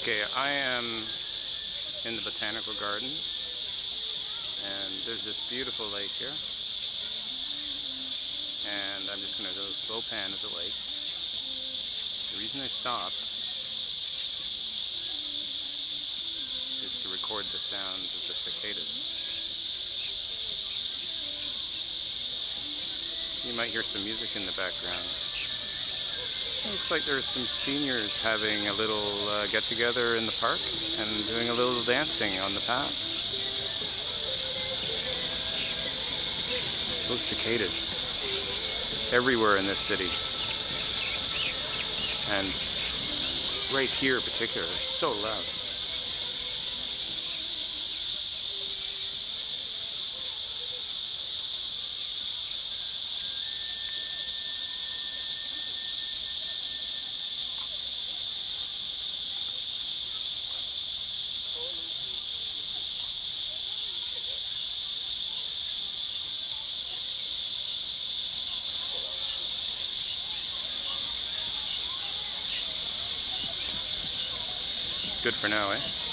Okay, I am in the botanical garden, and there's this beautiful lake here, and I'm just going to do a slow pan of the lake. The reason I stopped is to record the sounds of the cicadas. You might hear some music in the background. Looks like there's some seniors having a little get-together in the park and doing a little dancing on the path. Those cicadas everywhere in this city, and right here in particular, so loud. Good for now, eh?